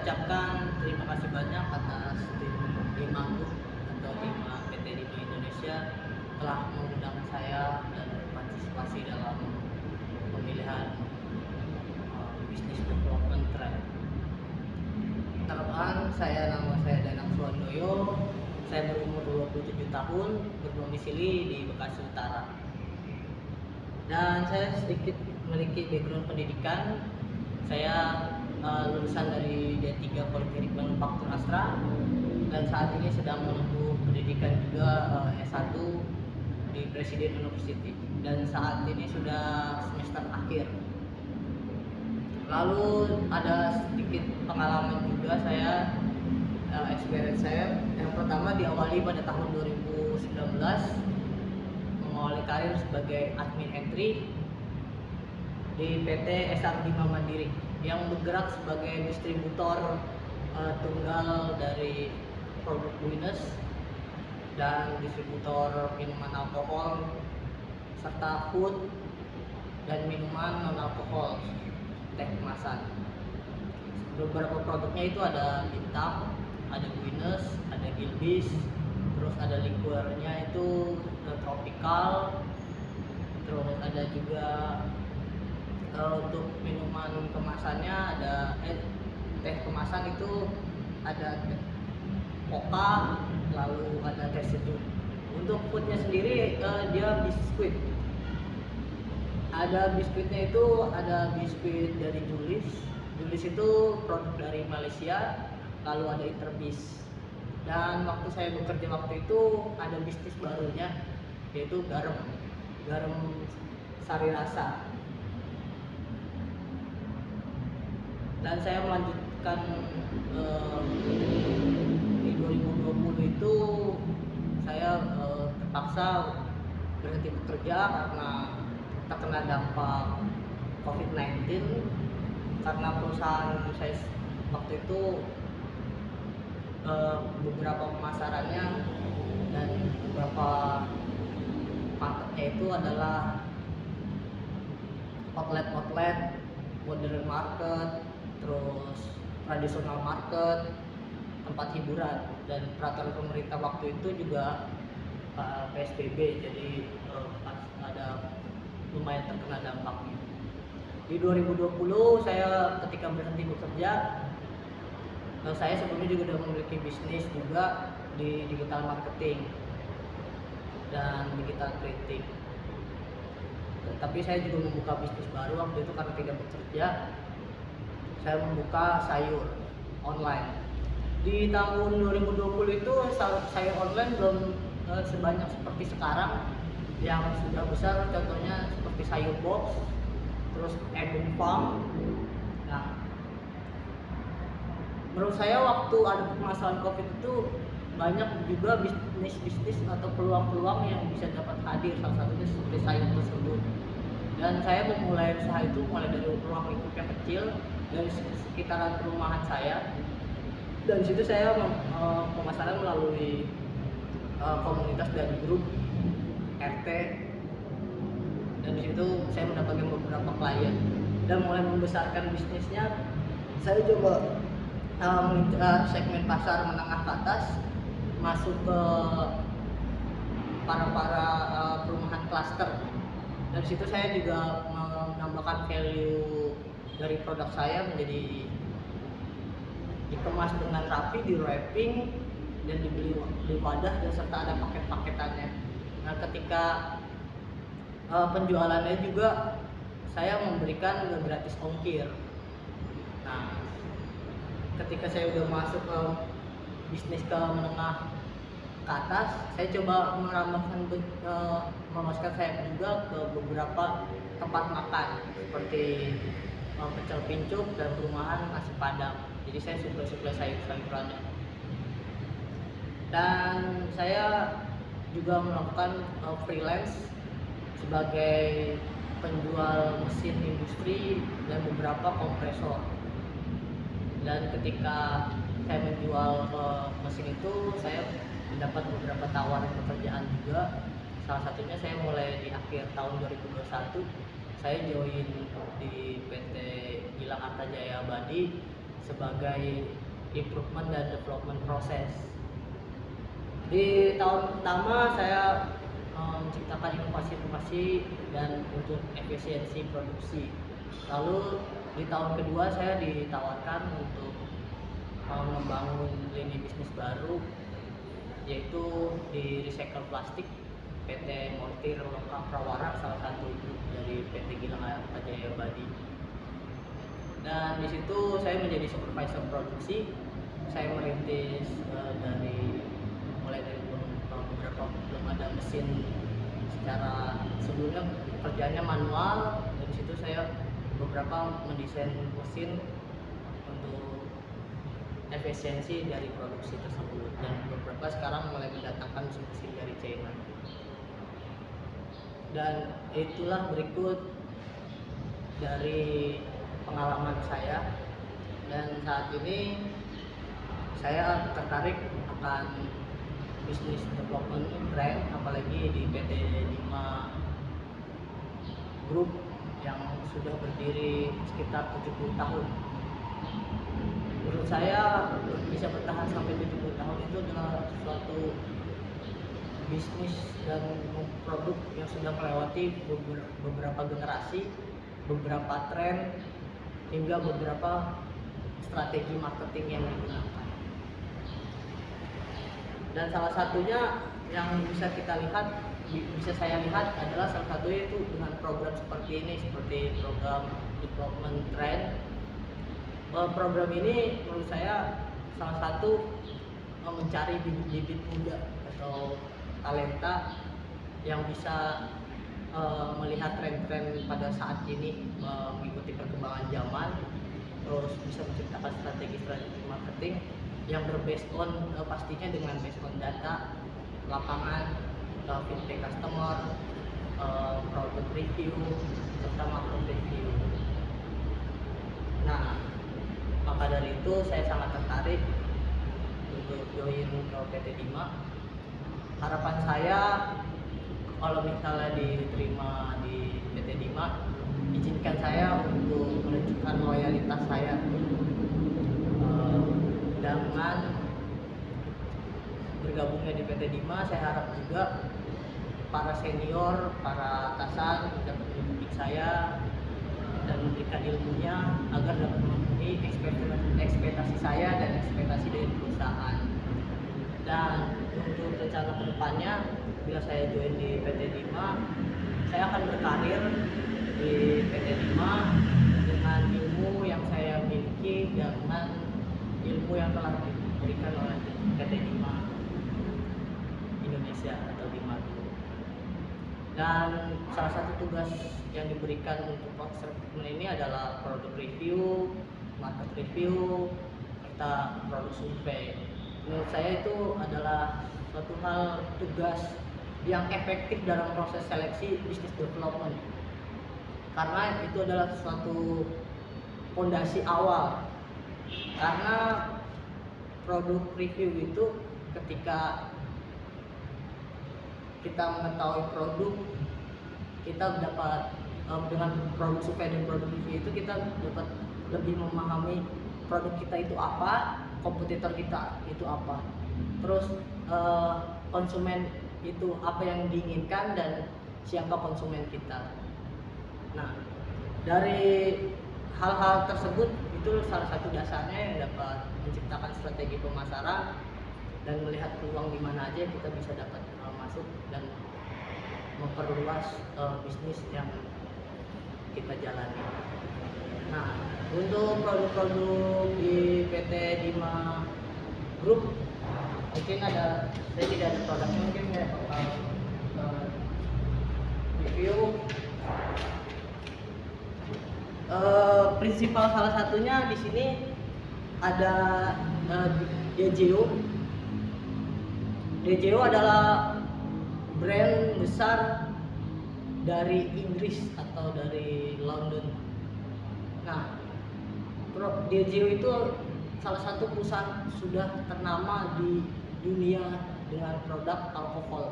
mengucapkan terima kasih banyak atas tim Lima Group atau Lima PT Lima Indonesia telah mengundang saya dan berpartisipasi dalam pemilihan bisnis development track. Perkenalkan, nama saya Danang Suwandoyo. Saya berumur 27 tahun, berdomisili di Bekasi Utara. Dan saya sedikit memiliki background pendidikan. Saya lulusan dari D3 Politeknik Manufaktur Astra dan saat ini sedang menempuh pendidikan juga S1 di Presiden University dan saat ini sudah semester akhir. Lalu ada sedikit pengalaman juga saya, experience saya. Yang pertama diawali pada tahun 2019 mengawali karir sebagai admin entry di PT SR5 Mandiri yang bergerak sebagai distributor tunggal dari produk Guinness dan distributor minuman alkohol serta food dan minuman non alkohol teh kemasan. Beberapa produknya itu ada Bintang, ada Guinness, ada Gilbis, terus ada liquornya itu tropical, terus ada juga untuk minuman kemasannya ada teh kemasan itu ada Poka, lalu ada teh sejuk. Untuk foodnya sendiri dia biskuit. Ada biskuitnya itu ada biskuit dari Julis. Julis itu produk dari Malaysia, lalu ada Interbis. Dan waktu saya bekerja waktu itu ada bisnis barunya yaitu garam sari rasa. Dan saya melanjutkan di 2020 itu saya terpaksa berhenti bekerja karena terkena dampak COVID-19 karena perusahaan saya waktu itu beberapa pemasarannya dan beberapa marketnya itu adalah outlet, modern market, terus tradisional market, tempat hiburan, dan peraturan pemerintah waktu itu juga PSBB, jadi ada lumayan terkena dampaknya. Di 2020 saya ketika berhenti bekerja, saya sebelumnya juga sudah memiliki bisnis juga di digital marketing dan digital printing. Tapi saya juga membuka bisnis baru waktu itu karena tidak bekerja. Saya membuka sayur online. Di tahun 2020 itu sayur online belum sebanyak seperti sekarang yang sudah besar, contohnya seperti sayur box, terus Ebon Farm. Nah, menurut saya waktu ada permasalahan COVID itu banyak juga bisnis atau peluang-peluang yang bisa dapat hadir, salah satunya seperti sayur tersebut. Dan saya memulai usaha itu mulai dari ruang lingkup yang kecil dari sekitaran perumahan saya. Dan di situ saya pemasaran melalui komunitas dan grup RT, dan di situ saya mendapatkan beberapa klien dan mulai membesarkan bisnisnya. Saya coba segmen pasar menengah ke atas, masuk ke para perumahan klaster. Dan di situ saya juga menambahkan value dari produk saya menjadi dikemas dengan rapi, di wrapping, dan dibeli wadah dan serta ada paket-paketannya. Nah, ketika penjualannya juga saya memberikan gratis ongkir. Nah, ketika saya udah masuk ke bisnis ke menengah ke atas, saya coba merambahkan memasukkan saya juga ke beberapa tempat makan seperti pecel pincuk dan perumahan nasi padang. Jadi saya suplai sayur-sayurannya. Dan saya juga melakukan freelance sebagai penjual mesin industri dan beberapa kompresor. Dan ketika saya menjual mesin itu, saya mendapat beberapa tawaran pekerjaan juga. Salah satunya saya mulai di akhir tahun 2021, saya join di PT Gilang Arta Jaya Abadi sebagai improvement dan development proses. Di tahun pertama saya menciptakan inovasi-inovasi dan untuk efisiensi produksi. Lalu di tahun kedua saya ditawarkan untuk membangun lini bisnis baru, yaitu di recycle plastik. PT Montir Loka Prawara salah satu dari PT Gilang Jaya Badi. Dan di situ saya menjadi supervisor produksi. Saya merintis mulai dari beberapa belum ada mesin, secara sebelumnya kerjanya manual. Dan di situ saya beberapa mendesain mesin untuk efisiensi dari produksi tersebut, dan beberapa sekarang mulai mendatangkan mesin dari China. Dan itulah berikut dari pengalaman saya, dan saat ini saya tertarik akan bisnis development trend, apalagi di PT Dima Group yang sudah berdiri sekitar 70 tahun. Menurut saya bisa bertahan sampai 70 tahun itu adalah suatu bisnis dan produk yang sudah melewati beberapa generasi, beberapa tren, hingga beberapa strategi marketing yang digunakan. Dan salah satunya yang bisa saya lihat adalah salah satunya itu dengan program seperti ini, seperti program development trend. Program ini menurut saya salah satu mencari bibit-bibit muda atau talenta yang bisa melihat tren-tren pada saat ini, mengikuti perkembangan zaman, terus bisa menciptakan strategi-strategi marketing yang berbased on pastinya dengan based on data, lapangan, feedback customer, product review, serta market review. Nah, maka dari itu saya sangat tertarik untuk join ke PT Dima. Harapan saya kalau misalnya diterima di PT Dima, izinkan saya untuk menunjukkan loyalitas saya dengan bergabungnya di PT Dima. Saya harap juga para senior, para atasan dapat membimbing saya dan memberikan ilmunya agar dapat memenuhi ekspektasi saya dan ekspektasi dari perusahaan. Dan untuk rencana kedepannya, bila saya join di PT Dima, saya akan berkarir di PT Dima dengan ilmu yang saya miliki, dengan ilmu yang telah diberikan oleh PT Dima Indonesia atau Dima Group. Dan salah satu tugas yang diberikan untuk proses rekrutmen ini adalah product review, market review, serta produk survei. Menurut saya itu adalah suatu hal tugas yang efektif dalam proses seleksi business development, karena itu adalah suatu fondasi awal. Karena produk review itu ketika kita mengetahui produk, kita dapat dengan produk survei dan produk review itu kita dapat lebih memahami produk kita itu apa, kompetitor kita itu apa, terus konsumen itu apa yang diinginkan dan siapa konsumen kita. Nah, dari hal-hal tersebut itu salah satu dasarnya yang dapat menciptakan strategi pemasaran dan melihat peluang di mana aja kita bisa dapat masuk dan memperluas bisnis yang kita jalani. Nah, untuk produk-produk di PT Dima Group, mungkin saya tidak ada produknya, mungkin saya bakal review. Prinsipal salah satunya di sini ada DJO. DJO adalah brand besar dari Inggris atau dari London. Nah, DJO itu salah satu perusahaan sudah ternama di dunia dengan produk alkohol.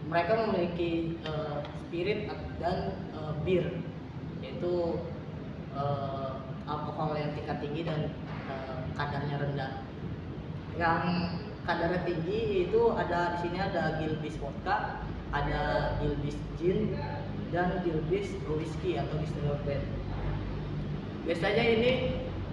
Mereka memiliki spirit dan bir, yaitu alkohol yang tingkat tinggi dan kadarnya rendah. Yang kadarnya tinggi itu ada di sini ada Gilbis vodka, ada Gilbis gin, dan Gilbis whiskey atau distilled blend. Biasanya ini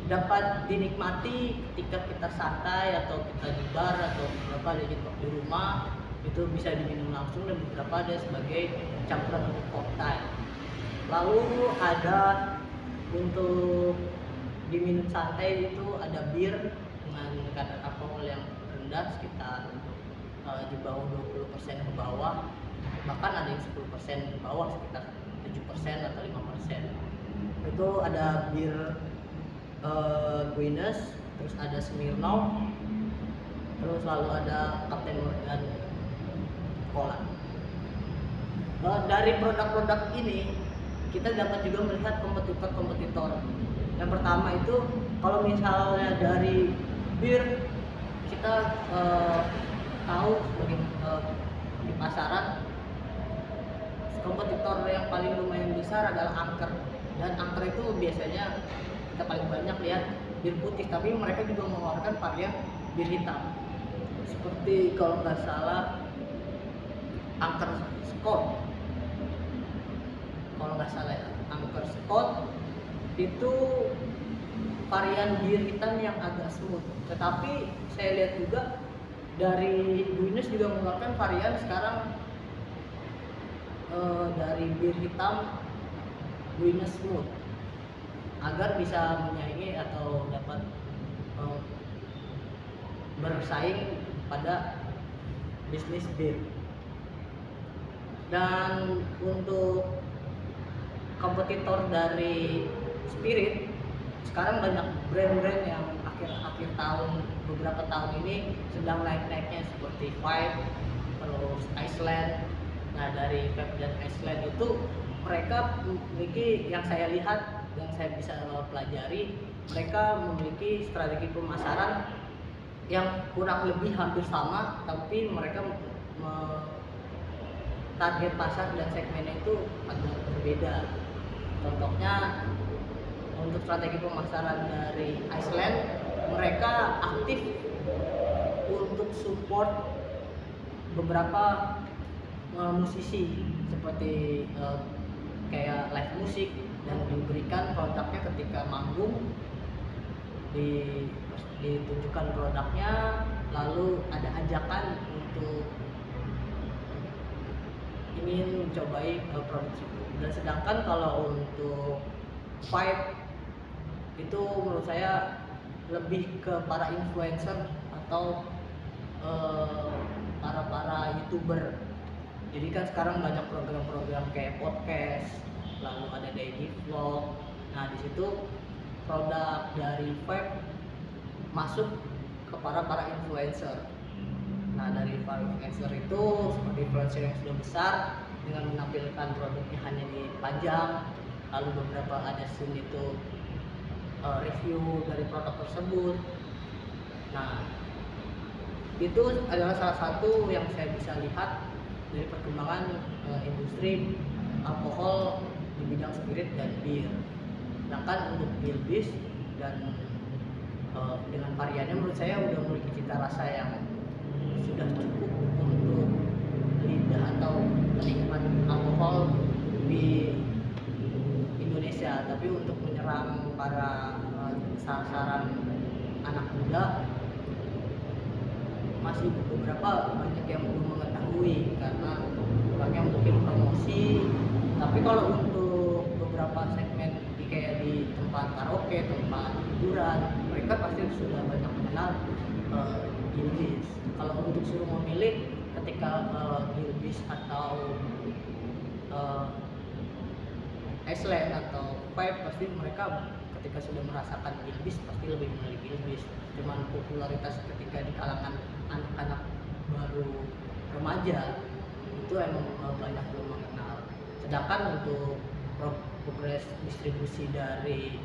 dapat dinikmati ketika kita santai atau kita di bar atau beberapa ada di rumah, itu bisa diminum langsung dan beberapa ada sebagai campuran untuk cocktail. Lalu ada untuk diminum santai itu ada bir dengan kadar alkohol yang rendah sekitar di bawah 20% ke bawah, bahkan ada yang 10% ke bawah sekitar 7% atau 5%. Itu ada bir Guinness, terus ada Smirnoff, terus lalu ada Captain Morgan Cola. Dari produk-produk ini kita dapat juga melihat kompetitor-kompetitor. Yang pertama itu kalau misalnya dari bir kita tahu sebagai di pasaran kompetitor yang paling lumayan besar adalah Angker, dan Angker itu biasanya kita paling banyak lihat bir putih, tapi mereka juga mengeluarkan varian bir hitam seperti kalau nggak salah Angker Scott, kalau nggak salah ya, Angker Scott itu varian bir hitam yang agak smooth. Tetapi saya lihat juga dari Guinness juga mengeluarkan varian sekarang dari bir hitam Guinness Smooth agar bisa menyaingi atau dapat bersaing pada bisnis bir. Dan untuk kompetitor dari spirit, sekarang banyak brand-brand yang akhir tahun beberapa tahun ini sedang naik-naiknya seperti Vibe, terus Iceland. Nah dari Vibe dan Iceland itu mereka memiliki, yang saya lihat yang saya bisa pelajari, mereka memiliki strategi pemasaran yang kurang lebih hampir sama, tapi mereka target pasar dan segmennya itu agak berbeda. Contohnya untuk strategi pemasaran dari Iceland, mereka aktif untuk support beberapa musisi seperti kayak live musik, dan diberikan produknya ketika manggung, ditunjukkan produknya, lalu ada ajakan untuk ingin mencobai produk itu. Dan sedangkan kalau untuk Vibe itu menurut saya lebih ke para influencer atau para youtuber. Jadi kan sekarang banyak program-program kayak podcast, lalu ada daily vlog. Nah di situ produk dari Vibe masuk ke para influencer. Nah dari para influencer itu seperti influencer yang sudah besar dengan menampilkan produknya hanya dipajang, lalu beberapa ada scene itu review dari produk tersebut. Nah itu adalah salah satu yang saya bisa lihat dari perkembangan industri alkohol di bidang spirit dan bir. Sedangkan untuk Gilbis dan dengan variannya menurut saya udah memiliki cita rasa yang sudah cukup untuk lidah atau penikmat alkohol di Indonesia. Tapi untuk menyerang para sasaran anak muda masih beberapa banyak yang belum mengetahui karena kurangnya mungkin promosi. Tapi kalau untuk beberapa segmen kayak di tempat karaoke, tempat hiburan, mereka pasti sudah banyak mengenal Gilbis. Kalau untuk suruh memilih ketika Gilbis atau Iceland atau Vibe, pasti mereka ketika sudah merasakan Gilbis pasti lebih memilih Gilbis. Cuman popularitas ketika di kalangan anak-anak baru remaja itu emang banyak belum mengenal. Sedangkan untuk progres distribusi dari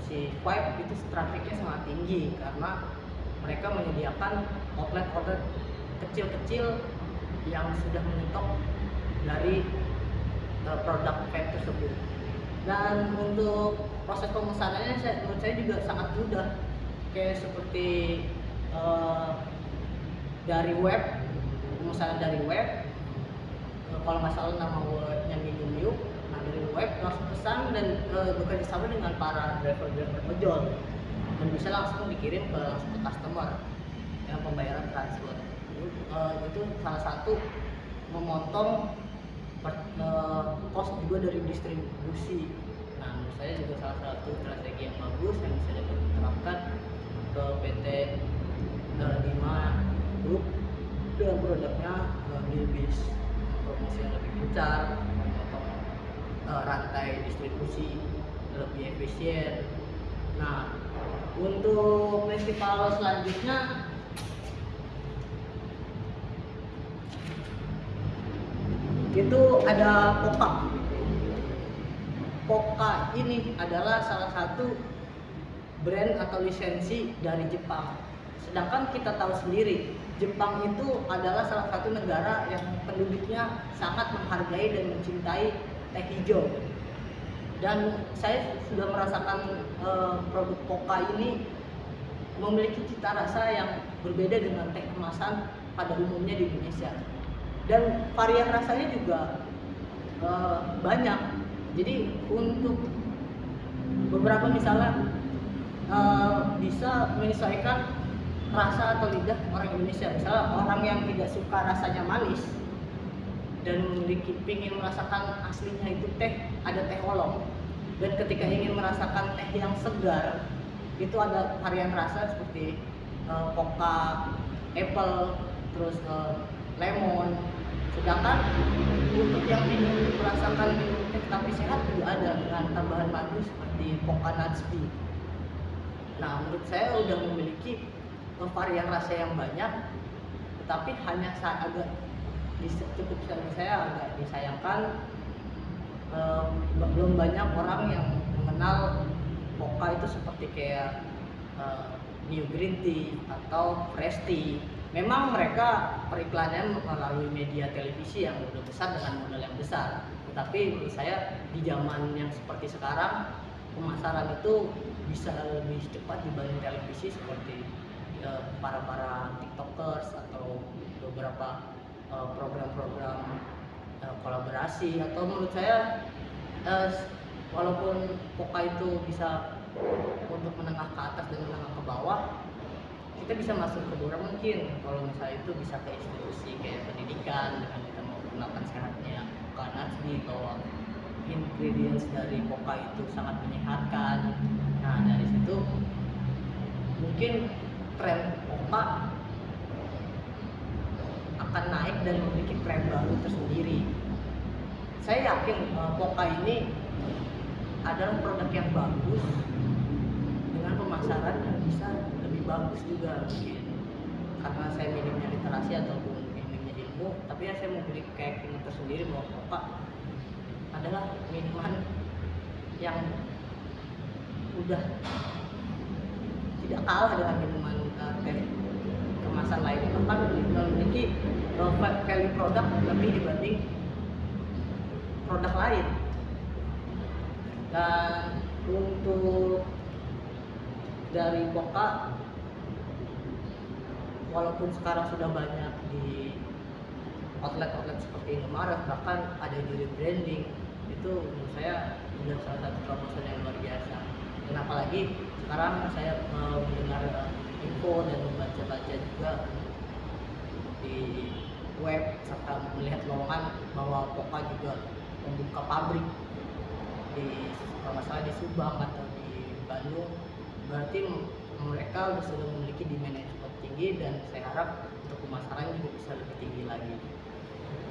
si Vibe itu trafiknya sangat tinggi karena mereka menyediakan outlet kecil-kecil yang sudah menyetok dari produk Vibe tersebut. Dan untuk proses pemesanannya menurut saya juga sangat mudah, kayak seperti eh, dari web, pemesanan dari web. Kalau nggak salah nama webnya Medium Yuk. Nah dari web langsung pesan dan bekerja sama dengan para driver ojol dan bisa langsung dikirim ke customer yang pembayaran transfer. Itu salah satu memotong cost juga dari distribusi. Nah menurut saya juga salah satu strategi yang bagus yang bisa diterapkan ke PT Lima Group dengan produknya Bilbis, promosi yang lebih gencar, memotong rantai distribusi lebih efisien. Nah untuk festival selanjutnya itu ada Poka. Poka ini adalah salah satu brand atau lisensi dari Jepang. Sedangkan kita tahu sendiri, Jepang itu adalah salah satu negara yang penduduknya sangat menghargai dan mencintai teh hijau. Dan saya sudah merasakan produk Poka ini memiliki cita rasa yang berbeda dengan teh kemasan pada umumnya di Indonesia. Dan varian rasanya juga banyak. Jadi untuk beberapa misalnya bisa menyesuaikan rasa atau lidah orang Indonesia. Misalnya orang yang tidak suka rasanya manis dan ingin merasakan aslinya itu teh, ada teh olong. Dan ketika ingin merasakan teh yang segar, itu ada varian rasa seperti Poka, apple, terus lemon. Sedangkan untuk yang ingin merasakan minum teh tapi sehat juga ada dengan tambahan madu seperti Poka Natsbi. Nah menurut saya udah memiliki varian rasa yang banyak, tetapi hanya agak cukup saya agak disayangkan belum banyak orang yang mengenal Poka itu seperti kayak New Green Tea atau Fresh Tea. Memang mereka periklannya melalui media televisi yang udah besar dengan modal yang besar. Tetapi menurut saya di zaman yang seperti sekarang pemasaran itu bisa lebih cepat dibanding televisi seperti para tiktokers atau beberapa program-program kolaborasi. Atau menurut saya walaupun Poka itu bisa untuk menengah ke atas dan menengah ke bawah, kita bisa masuk ke bawah mungkin kalau misalnya itu bisa ke institusi kayak pendidikan dengan kita menggunakan sehatnya Poka Natsbi, bahwa ingredients dari Poka itu sangat menyehatkan. Nah dari situ mungkin tren Poka akan naik dan memiliki tren baru tersendiri. Saya yakin Poka ini adalah produk yang bagus dengan pemasaran yang bisa lebih bagus juga mungkin karena saya minimnya literasi ataupun minimnya ilmu, tapi ya saya memiliki keyakinan tersendiri bahwa Poka adalah minuman yang udah tidak kalah dengan minuman teh kemasan lainnya, bahkan memiliki value produk lebih dibanding produk lain. Dan untuk dari Poka, walaupun sekarang sudah banyak di outlet-outlet seperti Indomaret, bahkan ada juri branding, itu menurut saya sudah salah satu terobosan yang luar biasa. Dan apalagi sekarang saya mendengar info dan membaca-baca juga di web serta melihat lowongan bahwa Poka juga membuka pabrik di kalau masalah di Subang atau di Bandung. Berarti mereka sudah memiliki demand yang cukup tinggi dan saya harap untuk pemasaran juga bisa lebih tinggi lagi.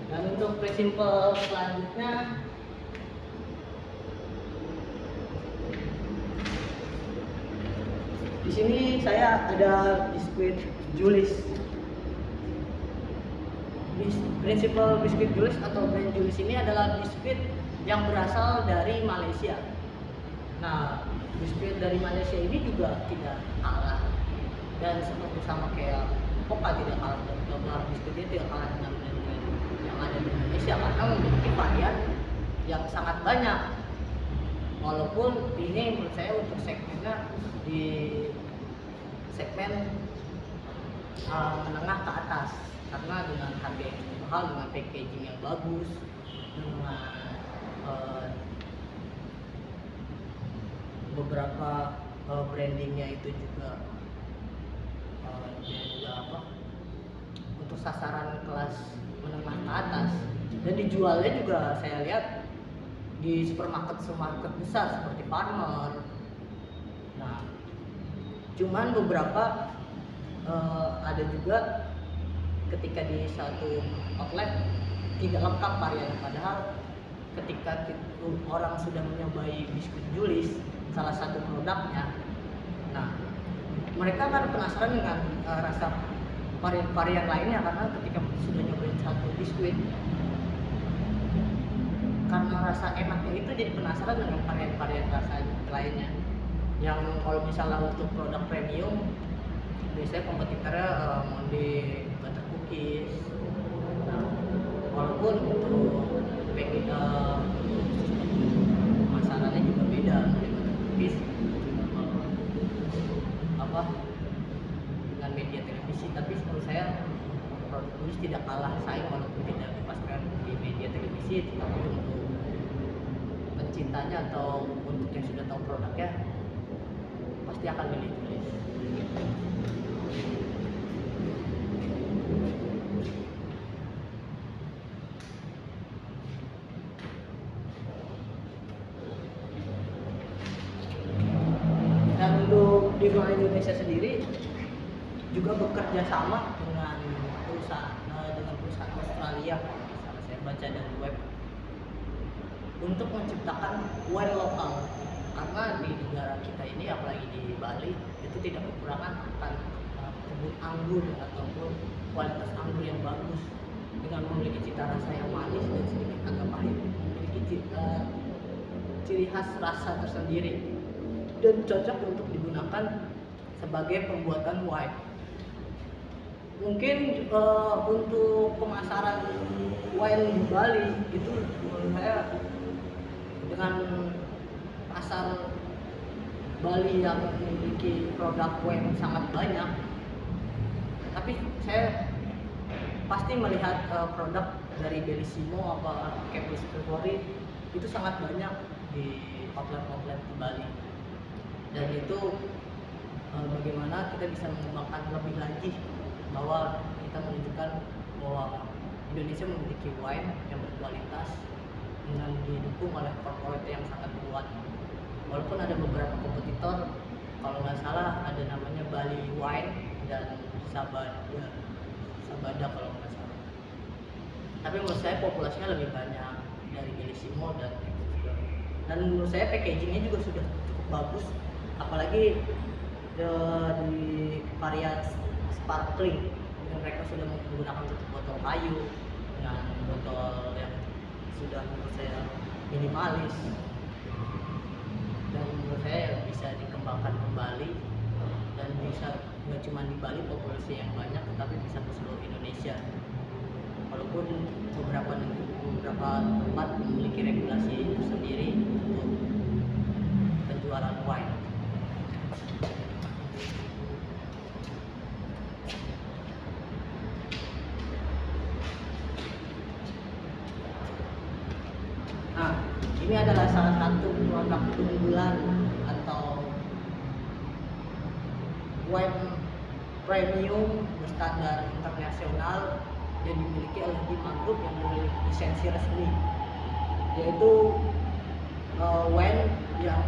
Dan untuk prinsipal selanjutnya, di sini saya ada biskuit Julis. Prinsipal biskuit Julis atau brand Julis ini adalah biskuit yang berasal dari Malaysia. Nah, biskuit dari Malaysia ini juga tidak kalah, dan seperti sama kayak Poka tidak kalah dengan biskuit ini, tidak kalah dengan brand-brand yang ada di Indonesia karena memiliki varian yang sangat banyak. walaupun ini menurut saya untuk segmennya di segmen menengah ke atas, karena dengan harga yang cukup mahal, dengan packaging yang bagus, dengan beberapa brandingnya itu juga dia juga apa untuk sasaran kelas menengah ke atas, dan dijualnya juga saya lihat di supermarket besar seperti Farmer. Nah, cuman beberapa ada juga ketika di satu outlet tidak lengkap variannya, padahal ketika orang sudah menyobai biskuit Julis, salah satu produknya, nah mereka kan penasaran dengan rasa varian-varian lainnya, karena ketika sudah nyobain satu biskuit, karena rasa enaknya itu jadi penasaran dengan varian-varian rasa lainnya. Yang kalau misalnya untuk produk premium, biasanya kompetitornya Monde, butter cookies. Nah, walaupun untuk pemasarannya juga beda, Monde butter cookies apa dengan media televisi, tapi menurut saya produk Julis tidak kalah saing walaupun tidak dipasarkan di media televisi, tetapi untuk pencintanya atau untuk yang sudah tahu produknya pasti akan milih Julis. Dan untuk di Bank Indonesia sendiri juga bekerja sama dengan perusahaan Australia, misalnya saya baca dari web, untuk menciptakan wine lokal, karena di negara kita ini apalagi di Bali itu tidak kekurangan akan kebun anggur ataupun kualitas anggur yang bagus dengan memiliki cita rasa yang manis dan sedikit agak pahit, memiliki ciri khas rasa tersendiri dan cocok untuk digunakan sebagai pembuatan wine. Mungkin untuk pemasaran wine di Bali itu menurut saya dengan pasar Bali yang memiliki produk wine sangat banyak, tapi saya pasti melihat produk dari Bellissimo apa Caprice Brewery itu sangat banyak di outlet-outlet di Bali, dan itu bagaimana kita bisa mengembangkan lebih lagi bahwa kita menunjukkan bahwa Indonesia memiliki wine yang berkualitas dengan didukung oleh corporate yang sangat kuat. Walaupun ada beberapa kompetitor, kalau nggak salah ada namanya Bali Wine dan Sabada kalau nggak salah. Tapi menurut saya populasinya lebih banyak dari Bellissimo dan menurut saya packagingnya juga sudah cukup bagus, apalagi di varian sparkling, dan mereka sudah menggunakan tutup botol kayu dengan botol yang sudah menurut saya minimalis, dan menurut saya bisa dikembangkan kembali dan bisa nggak cuma di Bali populasi yang banyak, tetapi bisa ke seluruh Indonesia. Walaupun beberapa tempat memiliki regulasi tersendiri untuk penjualan wine. Nah, ini adalah salah satu produk unggulan atau wine premium berstandar internasional yang dimiliki oleh Bima Group yang memiliki lisensi resmi, yaitu wine yang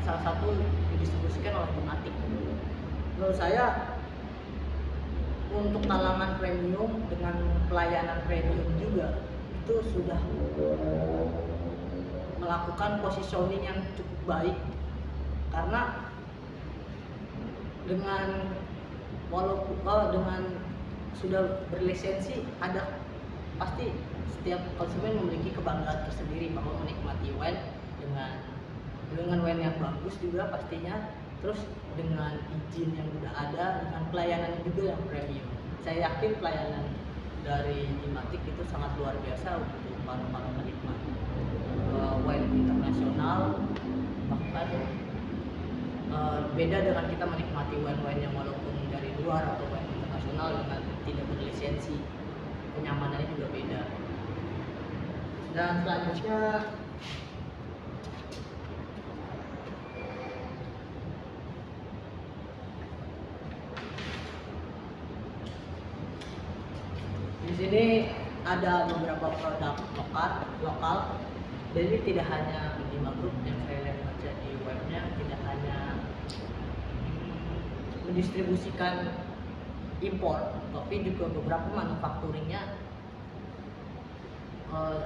salah satu didistribusikan oleh Dimatic. Menurut saya untuk kalangan premium dengan pelayanan premium juga itu sudah melakukan positioning yang cukup baik, karena dengan dengan sudah berlisensi, ada pasti setiap konsumen memiliki kebanggaan tersendiri bahwa menikmati wine dengan wine yang bagus juga pastinya, terus dengan izin yang sudah ada, dengan pelayanan juga yang premium. Saya yakin pelayanan dari Dimatic itu sangat luar biasa untuk para penikmat wine internasional Bahkan beda dengan kita menikmati wine-wine yang walaupun dari luar atau wine internasional dengan tidak berlisensi, kenyamanannya juga beda. Dan selanjutnya di sini ada beberapa produk lokal. Jadi tidak hanya Bima Group yang saya lihat baca di webnya, tidak hanya mendistribusikan impor, tapi juga beberapa manufacturingnya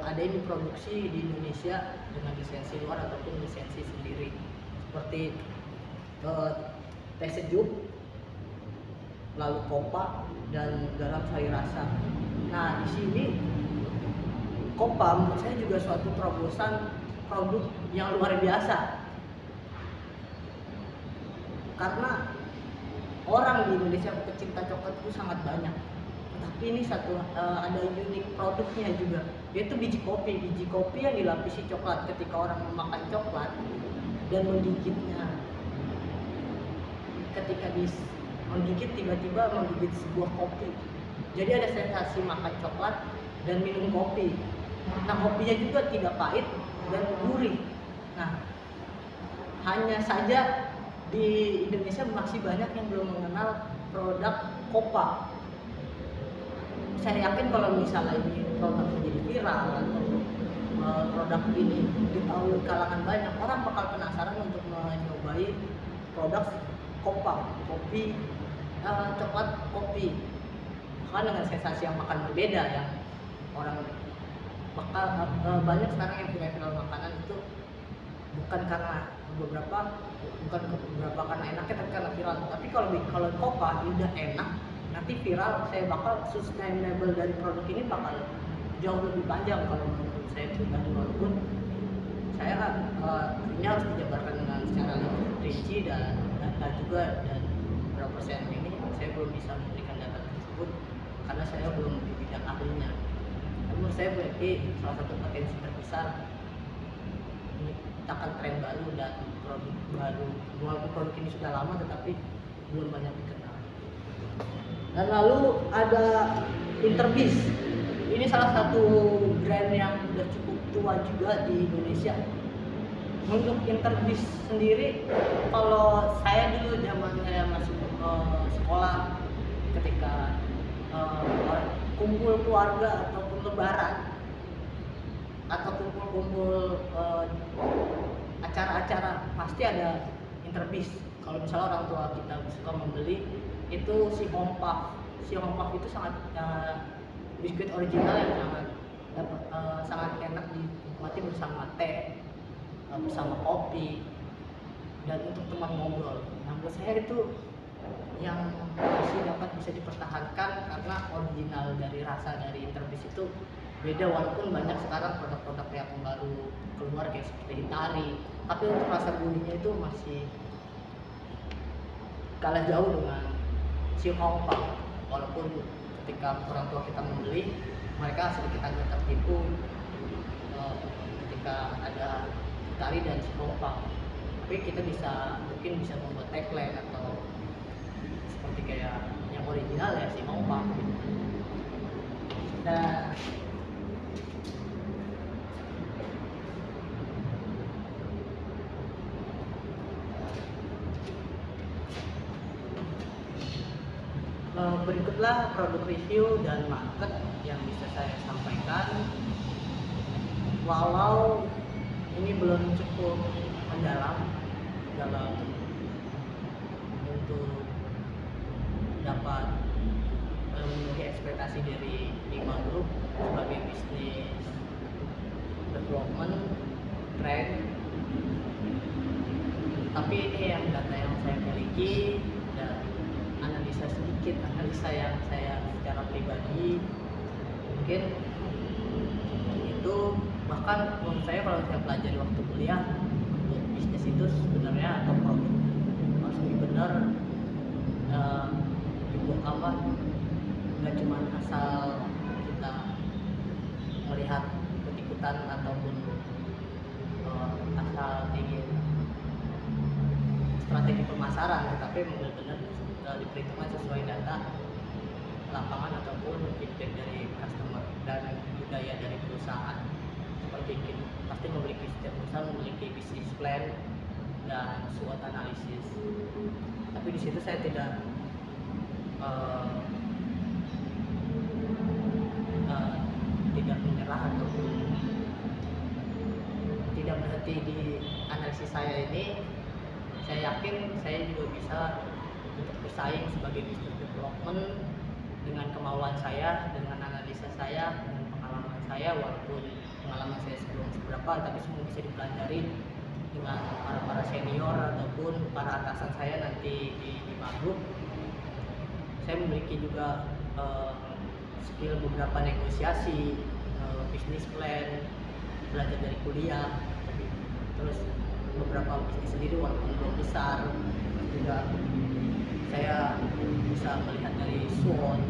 ada yang diproduksi di Indonesia dengan lisensi luar ataupun lisensi sendiri, seperti teh sejuk, lalu kopa dan garam sari rasa. Nah, di sini kopa menurut saya juga suatu terobosan produk yang luar biasa, karena orang di Indonesia pecinta coklat itu sangat banyak. Tapi ini ada unik produknya juga, yaitu biji kopi. Biji kopi yang dilapisi coklat. Ketika orang memakan coklat dan menggigitnya, ketika menggigit tiba-tiba menggigit sebuah kopi, jadi ada sensasi makan coklat dan minum kopi. Nah, kopinya juga tidak pahit dan gurih. Nah, hanya saja di Indonesia masih banyak yang belum mengenal produk kopa. Saya yakin kalau misalnya ini produk menjadi viral atau produk ini ditahui kalangan banyak, orang bakal penasaran untuk mencobai produk kopa, kopi, coklat kopi. Bahkan dengan sensasi yang makan berbeda, yang orang bakal banyak sekarang yang viral makanan itu bukan karena beberapa karena enaknya, tapi karena viral. Tapi kalau kopa udah enak, nanti viral, saya bakal sustainable dari produk ini bakal jauh lebih panjang kalau menurut saya pribadi. Walaupun saya ini harus dijabarkan dengan secara lebih rinci dan data juga, dan berapa persen ini saya belum bisa memberikan data tersebut karena saya belum di bidang ahlinya. Menurut saya berarti salah satu potensi terbesar menciptakan tren baru dan produk baru, walaupun produk ini sudah lama tetapi belum banyak dikenal. Dan lalu ada Interbis. Ini salah satu brand yang sudah cukup tua juga di Indonesia. Untuk Interbis sendiri, kalau saya dulu zaman saya masuk sekolah, ketika kumpul keluarga ataupun lebaran atau kumpul acara-acara, pasti ada Interbis. Kalau misalnya orang tua kita suka membeli itu si Hompak itu sangat biskuit original yang sangat enak dinikmati bersama teh, bersama kopi, dan untuk teman ngobrol. Nah, menurut saya itu yang masih dapat bisa dipertahankan karena original dari rasa dari Interbis itu beda, walaupun banyak sekarang produk-produk yang baru keluar kayak seperti Hitari, tapi untuk rasa gurihnya itu masih kalah jauh dengan si Hompak. Walaupun ketika orang tua kita membeli, mereka sedikit agak tertipu ketika ada Hitari dan si Hompak. Tapi kita mungkin bisa membuat tagline atau seperti kayak yang original ya si Hompak. Dan berikutlah produk review dan market yang bisa saya sampaikan. Walau ini belum cukup mendalam dalam untuk dapat memenuhi ekspektasi dari Bima Group sebagai bisnis development trend, tapi ini yang data yang saya miliki dan analisa yang saya secara pribadi mungkin itu, bahkan menurut saya kalau saya pelajari waktu kuliah, untuk bisnis itu sebenarnya atau produk harus benar dibuat apa, nggak cuma asal kita melihat ikut-ikutan ataupun asal ingin pemasaran, tetapi benar-benar diperhitungkan sesuai data lapangan ataupun feedback dari customer dan budaya dari perusahaan. Seperti pasti memiliki, setiap perusahaan memiliki business plan dan SWOT analisis. Tapi di situ saya tidak tidak menyerah ataupun tidak berhenti di analisis saya ini. Saya yakin saya juga bisa untuk bersaing sebagai business development dengan kemauan saya, dengan analisa saya, dengan pengalaman saya. Walaupun pengalaman saya sebelum seberapa, tapi semua bisa dipelajari dengan para senior ataupun para atasan saya nanti di Maghrub. Saya memiliki juga skill beberapa negosiasi, bisnis plan, belajar dari kuliah, terus beberapa bisnis sendiri walaupun belum besar juga saya bisa melihat dari SWOT,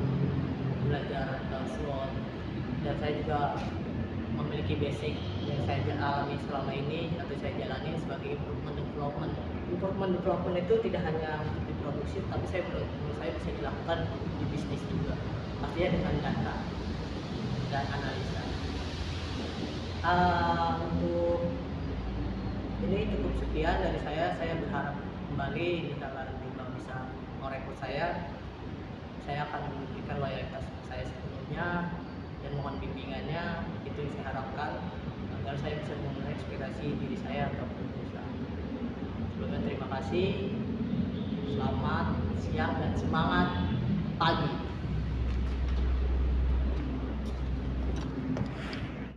belajar SWOT, dan saya juga memiliki basic yang saya alami selama ini atau saya jalani sebagai improvement development. Improvement development itu tidak hanya untuk di produksi, tapi menurut saya bisa dilakukan di bisnis juga, pastinya dengan data dan analisa. Untuk ini cukup sekian dari saya. Saya berharap kembali misalkan juga bisa merekrut saya akan memberikan loyalitas saya sebelumnya dan mohon bimbingannya. Itu yang saya harapkan agar saya bisa menginspirasi diri saya ataupun perusahaan. Sebelumnya terima kasih, selamat siang dan semangat pagi.